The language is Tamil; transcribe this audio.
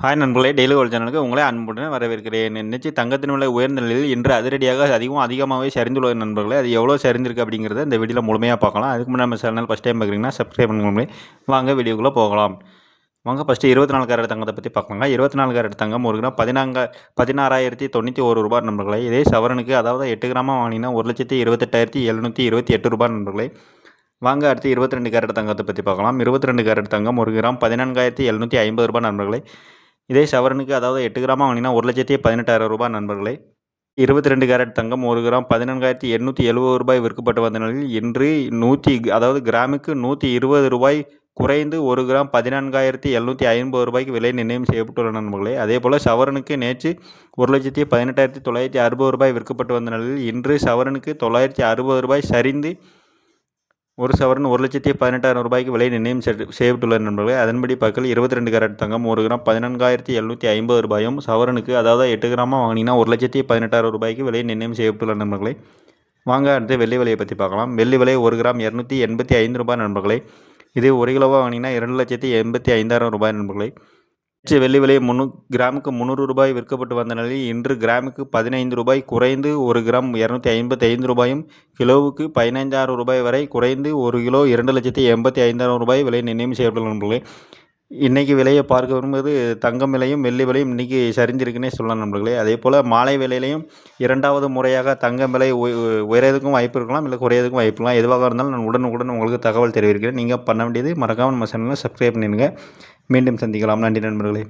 ஹாய் நண்பர்களே, டெய்லி கோல்ட் சேனலுக்கு உங்களை அன்புடன் வரவேற்கிறேன். இன்னைக்கு தங்கத்தின் விலை உயர்ந்த நிலையில் இன்று அதிரடியாக அதிகமாகவே சரிந்துள்ளது நண்பர்களே. அது எவ்வளோ சரிந்திருக்கு அப்படிங்கிறத இந்த வீடியோவில் முழுமையாக பார்க்கலாம். அதுக்கு முன்னாடி நம்ம சேனல் ஃபஸ்ட் டைம் பார்க்குறீங்கன்னா சப்ஸ்கிரைப் பண்ணுங்க. வாங்க வீடியோக்குள்ளே போகலாம். வாங்க ஃபஸ்ட்டு 24 கேரட் தங்கத்தை பற்றி பார்க்கலாங்க. 24 கேரட் தங்கம் ஒரு கிராம் 16,091 ரூபாய் நண்பர்களே. இதே சவரனுக்கு அதாவது 8 கிராமாக வாங்கினீங்கன்னா 1,28,728 ரூபாய் நண்பர்களே. வாங்க அடுத்து 22 கேரட் தங்கத்தை பற்றி பார்க்கலாம். 22 கேரட் தங்கம் ஒரு கிராம் 14,750 ரூபாய் நண்பர்களே. இதே சவரனுக்கு அதாவது 8 கிராமாக வாங்கினா 1,18,000 ரூபாய் நண்பர்களே. 22 கேரட் தங்கம் ஒரு கிராம் 14,870 ரூபாய் விற்கப்பட்டு வந்த நிலையில் இன்று கிராமுக்கு 120 ரூபாய் குறைந்து ஒரு கிராம் 14,750 ரூபாய்க்கு விலை நிர்ணயம் செய்யப்பட்டுள்ள நண்பர்களே. அதே போல் சவரனுக்கு நேற்று 1,18,960 ரூபாய் விற்கப்பட்டு வந்த நிலையில் இன்று சவரனுக்கு 960 ரூபாய் சரிந்து ஒரு சவரன் 1,18,000 ரூபாய்க்கு விலை நிர்ணயம் செய்யப்பட்டுள்ள நண்பர்களே. அதன்படி பார்க்கல் 22 கேரட் தங்கம் ஒரு கிராம் 14,750 ரூபாயும் சவரனுக்கு அதாவது 8 கிராமாக வாங்கினீங்கன்னா 1,18,000 ரூபாய்க்கு விலை நிர்ணயம் செய்யப்பட்டுள்ள நண்பர்களே. வாங்க அடுத்து வெள்ளி விலையை பற்றி பார்க்கலாம். வெள்ளி விலை ஒரு கிராம் 285 ரூபாய் நண்பர்களே. இது 1 கிலோவாக வாங்கினீங்கன்னா 2,85,000 ரூபாய் நண்பர்களே. வெள்ளி விலை கிராமுக்கு 300 ரூபாய் விற்கப்பட்டு வந்த நிலையில் இன்று கிராமுக்கு 15 ரூபாய் குறைந்து ஒரு கிராம் 255 ரூபாயும் கிலோவுக்கு 15,000 ரூபாய் வரை குறைந்து ஒரு கிலோ 2,85,000 ரூபாய் விலை நிர்ணயம் செய்யப்பட்டுள்ள நண்பர்களே. இன்றைக்கி விலையை பார்க்க வரும்போது தங்கம் விலையும் வெள்ளி விலையும் இன்றைக்கி சரிஞ்சிருக்குன்னே சொல்லலாம் நண்பர்களே. அதே போல் மாலை விலையிலையும் இரண்டாவது முறையாக தங்கம் விலை உயரதுக்கும் வாய்ப்பு இருக்கலாம், இல்லை குறையதுக்கும் வாய்ப்பு இருக்கலாம். எதுவாக இருந்தாலும் நான் உடனுக்குடன் உங்களுக்கு தகவல் தெரிவிக்கிறேன். நீங்கள் பண்ண வேண்டியது மறக்காமல் நம்ம சேனலை சப்ஸ்கிரைப் பண்ணிடுங்க. மீண்டும் சந்திக்கலாம். நன்றி நண்பர்களே.